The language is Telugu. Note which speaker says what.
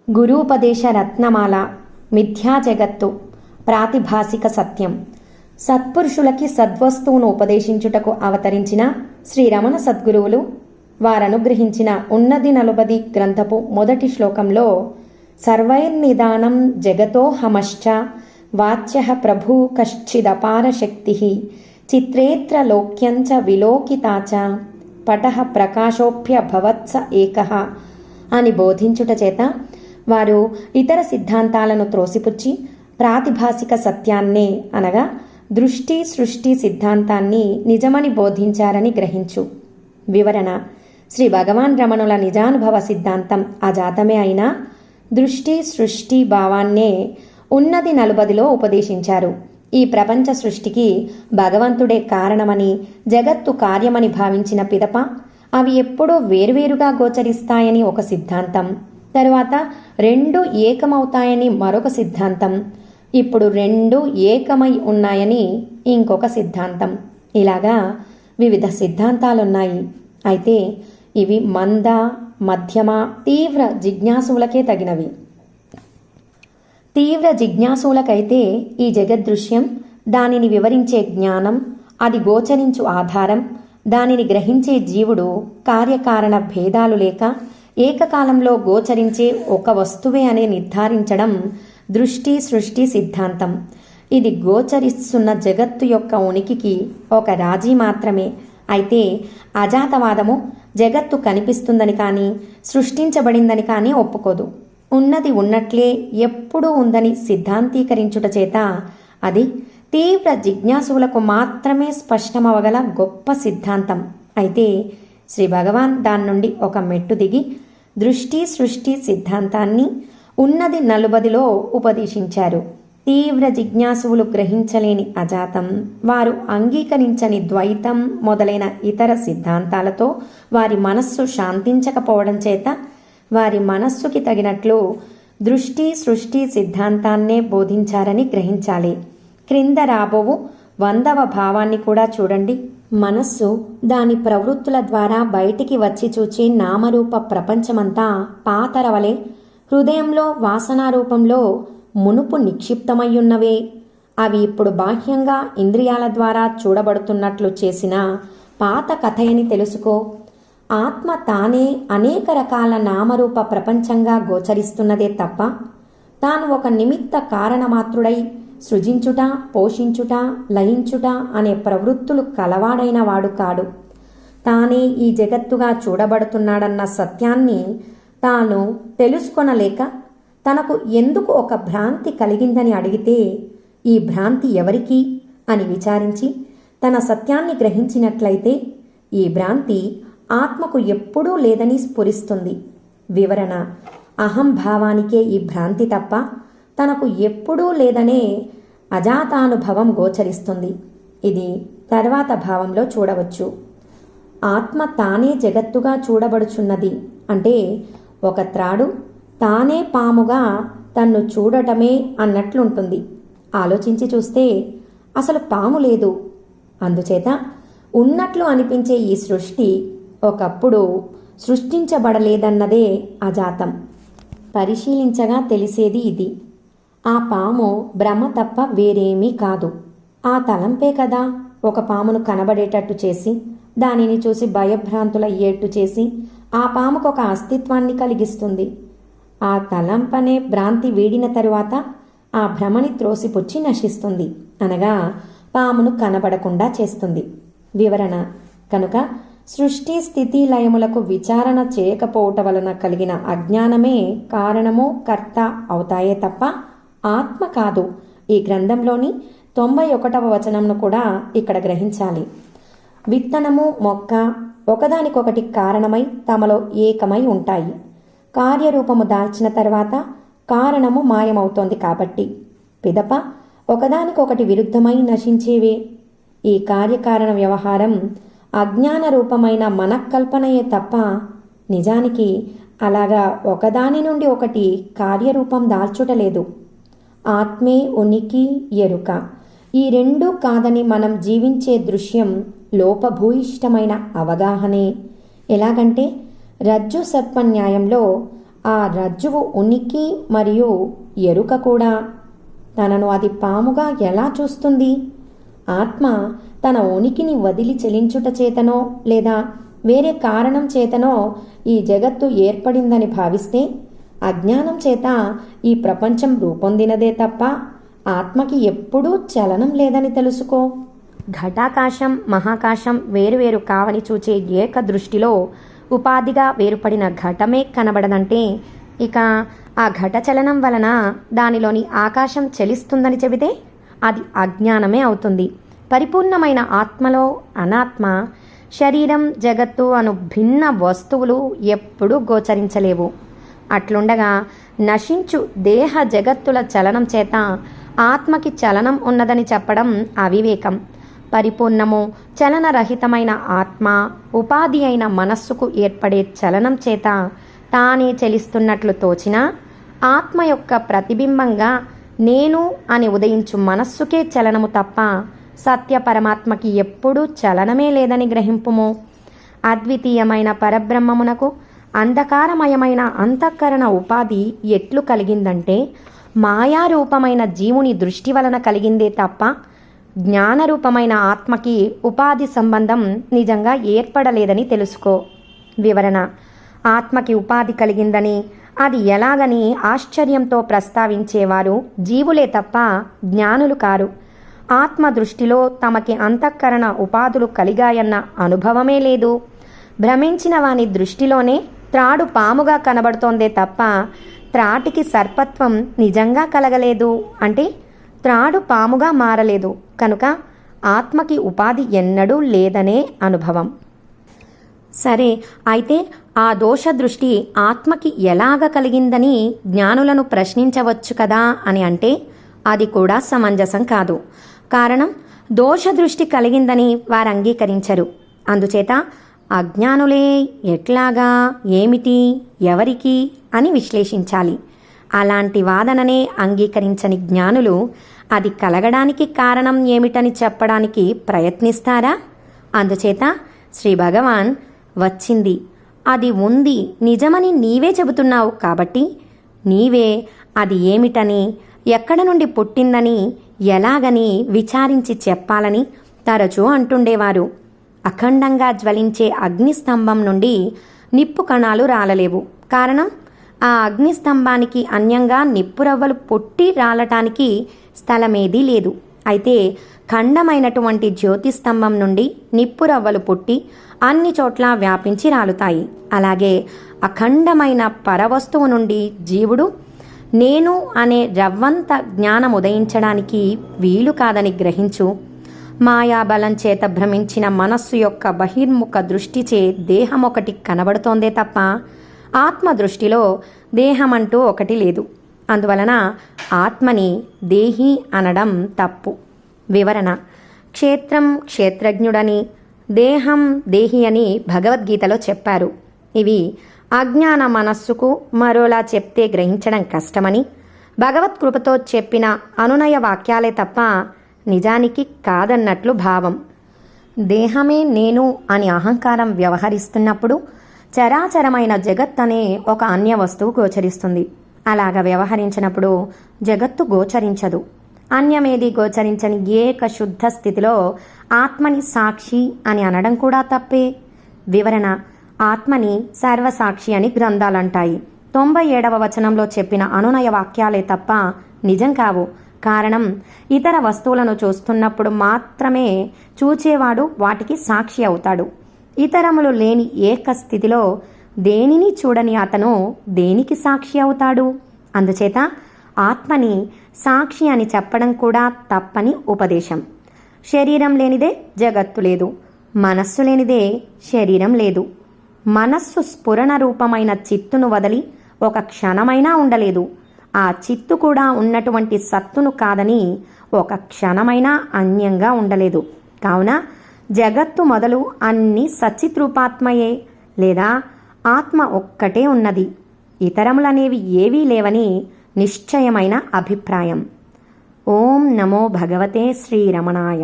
Speaker 1: గురూపదేశ రత్నమాల, మిథ్యా జగత్తు, ప్రాతిభాసిక సత్యం. సత్పురుషులకి సద్వస్తువును ఉపదేశించుటకు అవతరించిన శ్రీ రమణ సద్గురువులు వారనుగ్రహించిన ఉన్నది నలుబది గ్రంథపు మొదటి శ్లోకంలో సర్వైర్నిదానం జగతోహమశ్చ వాచ్య ప్రభూ కశ్చిదపార శక్తి చిత్రేత్ర లోక్యంచ విలోకితాచ పటః ప్రకాశోప్య భవత్స ఏకః అని బోధించుట చేత వారు ఇతర సిద్ధాంతాలను త్రోసిపుచ్చి ప్రాతిభాసిక సత్యాన్నే అనగా దృష్టి సృష్టి సిద్ధాంతాన్ని నిజమని బోధించారని గ్రహించు. వివరణ: శ్రీ భగవాన్ రమణుల నిజానుభవ సిద్ధాంతం అజాతమే అయినా దృష్టి సృష్టి భావాన్నే ఉన్నది నలుబదిలో ఉపదేశించారు. ఈ ప్రపంచ సృష్టికి భగవంతుడే కారణమని, జగత్తు కార్యమని భావించిన పిదప అవి ఎప్పుడూ వేర్వేరుగా గోచరిస్తాయని ఒక సిద్ధాంతం, తరువాత రెండు ఏకమవుతాయని మరొక సిద్ధాంతం, ఇప్పుడు రెండు ఏకమై ఉన్నాయని ఇంకొక సిద్ధాంతం. ఇలాగా వివిధ సిద్ధాంతాలున్నాయి. అయితే ఇవి మంద, మధ్యమ, తీవ్ర జిజ్ఞాసులకే తగినవి. తీవ్ర జిజ్ఞాసులకైతే ఈ జగద్దృశ్యం, దానిని వివరించే జ్ఞానం, అది గోచరించు ఆధారం, దానిని గ్రహించే జీవుడు కార్యకారణ భేదాలు లేక ఏకకాలంలో గోచరించే ఒక వస్తువే అని నిర్ధారించడం దృష్టి సృష్టి సిద్ధాంతం. ఇది గోచరిస్తున్న జగత్తు యొక్క ఉనికికి ఒక రాజీ మాత్రమే. అయితే అజాతవాదము జగత్తు కనిపిస్తుందని కానీ సృష్టించబడిందని కానీ ఒప్పుకోదు. ఉన్నది ఉన్నట్లే ఎప్పుడూ ఉందని సిద్ధాంతీకరించుట చేత అది తీవ్ర జిజ్ఞాసులకు మాత్రమే స్పష్టమవగల గొప్ప సిద్ధాంతం. అయితే శ్రీ భగవాన్ దాని నుండి ఒక మెట్టు దిగి దృష్టి సృష్టి సిద్ధాంతాన్ని ఉన్నది నలుబదిలో ఉపదేశించారు. తీవ్ర జిజ్ఞాసువులు గ్రహించలేని అజాతం, వారు అంగీకరించని ద్వైతం మొదలైన ఇతర సిద్ధాంతాలతో వారి మనస్సు శాంతించకపోవడం చేత వారి మనస్సుకి తగినట్లు దృష్టి సృష్టి సిద్ధాంతాన్నే బోధించారని గ్రహించాలి. క్రింద రాబోవు 100వ భావాన్ని కూడా చూడండి. మనస్సు దాని ప్రవృత్తుల ద్వారా బయటికి వచ్చి చూచే నామరూప ప్రపంచమంతా పాతరవలే హృదయంలో వాసనారూపంలో మునుపు నిక్షిప్తమయ్యున్నవే. అవి ఇప్పుడు బాహ్యంగా ఇంద్రియాల ద్వారా చూడబడుతున్నట్లు చేసిన పాత కథయని తెలుసుకో. ఆత్మ తానే అనేక రకాల నామరూప ప్రపంచంగా గోచరిస్తున్నదే తప్ప తాను ఒక నిమిత్త కారణమాత్రుడై సృజించుట, పోషించుట, లయించుట అనే ప్రవృత్తులు కలవాడైన వాడు కాడు. తానే ఈ జగత్తుగా చూడబడుతున్నాడన్న సత్యాన్ని తాను తెలుసుకొనలేక తనకు ఎందుకు ఒక భ్రాంతి కలిగిందని అడిగితే ఈ భ్రాంతి ఎవరికి అని విచారించి తన సత్యాన్ని గ్రహించినట్లయితే ఈ భ్రాంతి ఆత్మకు ఎప్పుడూ లేదని స్ఫురిస్తుంది. వివరణ: అహంభావానికే ఈ భ్రాంతి తప్ప తనకు ఎప్పుడూ లేదనే అజాతానుభవం గోచరిస్తుంది. ఇది తర్వాత భావంలో చూడవచ్చు. ఆత్మ తానే జగత్తుగా చూడబడుచున్నది అంటే ఒక త్రాడు తానే పాముగా తన్ను చూడటమే అన్నట్లుంటుంది. ఆలోచించి చూస్తే అసలు పాము లేదు. అందుచేత ఉన్నట్లు అనిపించే ఈ సృష్టి ఒకప్పుడు సృష్టించబడలేదన్నదే అజాతం. పరిశీలించగా తెలిసేది ఇది. ఆ పాము భ్రమ తప్ప వేరేమీ కాదు. ఆ తలంపే కదా ఒక పామును కనబడేటట్టు చేసి, దానిని చూసి భయభ్రాంతులయ్యేట్టు చేసి ఆ పాముకు ఒక అస్తిత్వాన్ని కలిగిస్తుంది. ఆ తలంపనే భ్రాంతి వీడిన తరువాత ఆ భ్రమని త్రోసిపుచ్చి నశిస్తుంది, అనగా పామును కనబడకుండా చేస్తుంది. వివరణ: కనుక సృష్టి స్థితి లయములకు విచారణ చేయకపోవటం వలన కలిగిన అజ్ఞానమే కారణము కర్త అవుతాయే తప్ప ఆత్మ కాదు. ఈ గ్రంథంలోని 91వ వచనంను కూడా ఇక్కడ గ్రహించాలి. విత్తనము, మొక్క ఒకదానికొకటి కారణమై తమలో ఏకమై ఉంటాయి. కార్యరూపము దాల్చిన తర్వాత కారణము మాయమవుతోంది కాబట్టి పిదప ఒకదానికొకటి విరుద్ధమై నశించేవే. ఈ కార్యకారణ వ్యవహారం అజ్ఞాన రూపమైన మనకల్పనయే తప్ప నిజానికి అలాగా ఒకదాని నుండి ఒకటి కార్యరూపం దాల్చుటలేదు. ఆత్మే ఉనికి, ఎరుక ఈ రెండూ కాదని మనం జీవించే దృశ్యం లోపభూయిష్టమైన అవగాహనే. ఎలాగంటే రజ్జు సర్ప న్యాయంలో ఆ రజ్జువు ఉనికి మరియు ఎరుక కూడా. తనను అది పాముగా ఎలా చూస్తుంది? ఆత్మ తన ఉనికిని వదిలి చెలించుట చేతనో లేదా వేరే కారణం చేతనో ఈ జగత్తు ఏర్పడిందని భావిస్తే అజ్ఞానం చేత ఈ ప్రపంచం రూపొందినదే తప్ప ఆత్మకి ఎప్పుడూ చలనం లేదని తెలుసుకో. ఘటాకాశం మహాకాశం వేరువేరు కావని చూచే ఏక దృష్టిలో ఉపాధిగా వేరుపడిన ఘటమే కనబడదంటే ఇక ఆ ఘట చలనం వలన దానిలోని ఆకాశం చలిస్తుందని చెబితే అది అజ్ఞానమే అవుతుంది. పరిపూర్ణమైన ఆత్మలో అనాత్మ, శరీరం, జగత్తు అను భిన్న వస్తువులు ఎప్పుడూ గోచరించలేవు. అట్లుండగా నశించు దేహ జగత్తుల చలనం చేత ఆత్మకి చలనం ఉన్నదని చెప్పడం అవివేకం. పరిపూర్ణము చలనరహితమైన ఆత్మ ఉపాధి అయిన మనస్సుకు ఏర్పడే చలనం చేత తానే చలిస్తున్నట్లు తోచినా ఆత్మ యొక్క ప్రతిబింబంగా నేను అని ఉదయించు మనస్సుకే చలనము తప్ప సత్య పరమాత్మకి ఎప్పుడూ చలనమే లేదని గ్రహింపుము. అద్వితీయమైన పరబ్రహ్మమునకు అంధకారమయమైన అంతఃకరణ ఉపాధి ఎట్లు కలిగిందంటే మాయారూపమైన జీవుని దృష్టి వలన కలిగిందే తప్ప జ్ఞానరూపమైన ఆత్మకి ఉపాధి సంబంధం నిజంగా ఏర్పడలేదని తెలుసుకో. వివరణ: ఆత్మకి ఉపాధి కలిగిందని, అది ఎలాగని ఆశ్చర్యంతో ప్రస్తావించేవారు జీవులే తప్ప జ్ఞానులు కారు. ఆత్మ దృష్టిలో తమకి అంతఃకరణ ఉపాధులు కలిగాయన్న అనుభవమే లేదు. భ్రమించిన వాని దృష్టిలోనే త్రాడు పాముగా కనబడుతోందే తప్ప త్రాటికి సర్పత్వం నిజంగా కలగలేదు. అంటే త్రాడు పాముగా మారలేదు కనుక ఆత్మకి ఉపాధి ఎన్నడూ లేదనే అనుభవం. సరే, అయితే ఆ దోష దృష్టి ఆత్మకి ఎలాగ కలిగిందని జ్ఞానులను ప్రశ్నించవచ్చు కదా అని అంటే అది కూడా సమంజసం కాదు. కారణం, దోష దృష్టి కలిగిందని వారు అంగీకరించరు. అందుచేత అజ్ఞానులే ఎట్లాగా, ఏమిటి, ఎవరికి అని విశ్లేషించాలి. అలాంటి వాదననే అంగీకరించని జ్ఞానులు అది కలగడానికి కారణం ఏమిటని చెప్పడానికి ప్రయత్నిస్తారా? అందుచేత శ్రీ భగవాన్ వచ్చింది, అది ఉంది, నిజమని నీవే చెబుతున్నావు కాబట్టి నీవే అది ఏమిటని, ఎక్కడ నుండి పుట్టిందని, ఎలాగని విచారించి చెప్పాలని తరచూ అంటుండేవారు. అఖండంగా జ్వలించే అగ్నిస్తంభం నుండి నిప్పు కణాలు రాలలేవు. కారణం, ఆ అగ్నిస్తంభానికి అన్యంగా నిప్పురవ్వలు పుట్టి రాలటానికి స్థలమేదీ లేదు. అయితే ఖండమైనటువంటి జ్యోతిస్తంభం నుండి నిప్పురవ్వలు పుట్టి అన్ని చోట్ల వ్యాపించి రాలుతాయి. అలాగే అఖండమైన పరవస్తువు నుండి జీవుడు నేను అనే రవ్వంత జ్ఞానం ఉదయించడానికి వీలు కాదని గ్రహించు. మాయాబలం చేత భ్రమించిన మనస్సు యొక్క బహిర్ముఖ దృష్టిచే దేహం ఒకటి కనబడుతోందే తప్ప ఆత్మ దృష్టిలో దేహమంటూ ఒకటి లేదు. అందువలన ఆత్మని దేహి అనడం తప్పు. వివరణ: క్షేత్రం క్షేత్రజ్ఞుడని, దేహం దేహి అని భగవద్గీతలో చెప్పారు. ఇవి అజ్ఞాన మనస్సుకు మరోలా చెప్తే గ్రహించడం కష్టమని భగవత్కృపతో చెప్పిన అనునయ వాక్యాలే తప్ప నిజానికి కాదన్నట్లు భావం. దేహమే నేను అని అహంకారం వ్యవహరిస్తున్నప్పుడు చరాచరమైన జగత్ అనే ఒక అన్య వస్తువు గోచరిస్తుంది. అలాగ వ్యవహరించినప్పుడు జగత్తు గోచరించదు. అన్యమేది గోచరించని ఏక శుద్ధ స్థితిలో ఆత్మని సాక్షి అని అనడం కూడా తప్పే. వివరణ: ఆత్మని సర్వసాక్షి అని గ్రంథాలంటాయి. 97వ వచనంలో చెప్పిన అనునయ వాక్యాలే తప్ప నిజం కావు. కారణం, ఇతర వస్తువులను చూస్తున్నప్పుడు మాత్రమే చూచేవాడు వాటికి సాక్షి అవుతాడు. ఇతరములు లేని ఏక స్థితిలో దేనిని చూడని అతను దేనికి సాక్షి అవుతాడు? అందుచేత ఆత్మని సాక్షి అని చెప్పడం కూడా తప్పని ఉపదేశం. శరీరం లేనిదే జగత్తు లేదు, మనస్సు లేనిదే శరీరం లేదు. మనస్సు స్ఫురణ రూపమైన చిత్తును వదిలి ఒక క్షణమైనా ఉండలేదు. ఆ చిత్తు కూడా ఉన్నటువంటి సత్తును కాదని ఒక క్షణమైనా అన్యంగా ఉండలేదు. కావున జగత్తు మొదలు అన్ని సచ్చిత్రూపాత్మయే లేదా ఆత్మ ఒక్కటే ఉన్నది. ఇతరములనేవి ఏవీ లేవని నిశ్చయమైన అభిప్రాయం. ఓం నమో భగవతే శ్రీరమణాయ.